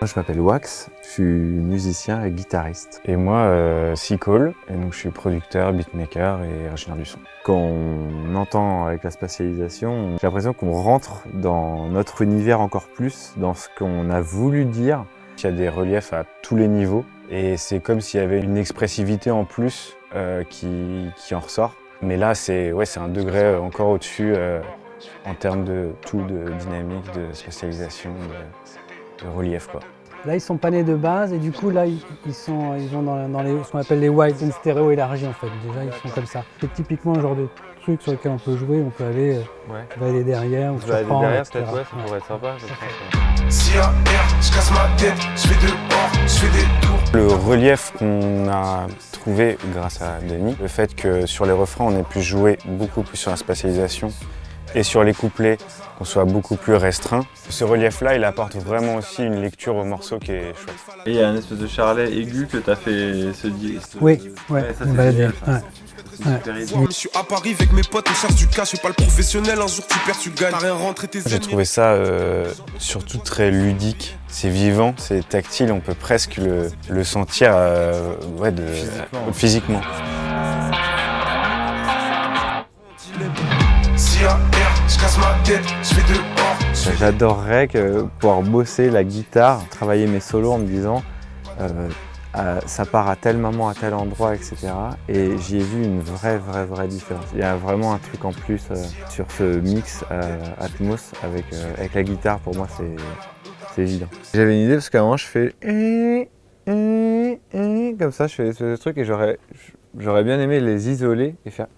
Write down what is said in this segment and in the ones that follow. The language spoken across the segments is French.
Je m'appelle Wax, je suis musicien et guitariste. Et moi, Seacall, et donc je suis producteur, beatmaker et ingénieur du son. Quand on entend avec la spatialisation, j'ai l'impression qu'on rentre dans notre univers encore plus, dans ce qu'on a voulu dire. Il y a des reliefs à tous les niveaux et c'est comme s'il y avait une expressivité en plus qui en ressort. Mais là, c'est un degré encore au-dessus en termes de dynamique, de spatialisation, de relief, quoi. Là, ils sont pas nés de base et du coup, là, ils vont dans ce qu'on appelle les wide and stéréo élargis en fait. Déjà, ils sont comme ça. C'est typiquement le genre de truc sur lequel on peut jouer, on peut aller, on va aller derrière, on se surprend, derrière, etc. peut-être, ça pourrait être sympa. Si à R, je casse ma tête, je fais dehors, je fais des tours. Le relief qu'on a trouvé grâce à Denis, le fait que sur les refrains, on ait pu jouer beaucoup plus sur la spatialisation et sur les couplets, qu'on soit beaucoup plus restreint. Ce relief-là, il apporte vraiment aussi une lecture au morceau qui est chouette. Et il y a un espèce de charlet aigu que tu as fait se dire. Oui, ça c'est balader. génial, Je suis à Paris avec mes potes, on cherche du cash, je suis pas le professionnel, un jour tu perds, tu gagnes. T'as rien rentré tes J'ai trouvé ça surtout très ludique. C'est vivant, c'est tactile, on peut presque le sentir physiquement. Si à R, je casse ma tête, je fais dehors. J'adorerais pouvoir bosser la guitare, travailler mes solos en me disant ça part à tel moment, à tel endroit, etc. Et j'y ai vu une vraie différence. Il y a vraiment un truc en plus sur ce mix Atmos avec la guitare. Pour moi, c'est évident. J'avais une idée parce qu'à un moment, je fais comme ça, je fais ce truc et j'aurais bien aimé les isoler et faire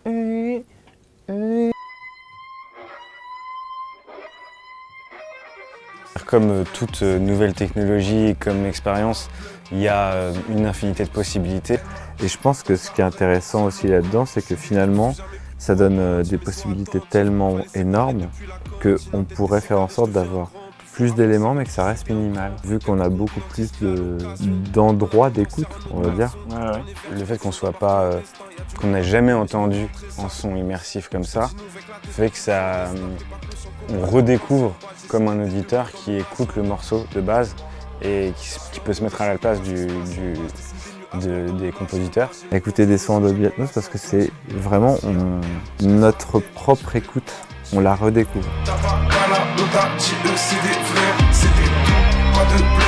Comme toute nouvelle technologie, comme expérience, il y a une infinité de possibilités. Et je pense que ce qui est intéressant aussi là-dedans, c'est que finalement, ça donne des possibilités tellement énormes qu'on pourrait faire en sorte d'avoir plus d'éléments, mais que ça reste minimal. Vu qu'on a beaucoup plus d'endroits d'écoute, on va dire. Ouais. Le fait qu'on n'ait jamais entendu un son immersif comme ça, fait que on redécouvre comme un auditeur qui écoute le morceau de base et qui peut se mettre à la place des compositeurs. Écouter des sons en Dolby Atmos parce que c'est vraiment notre propre écoute, on la redécouvre. T'as pas là, l'autre, c'est des frères, c'est des tout, pas de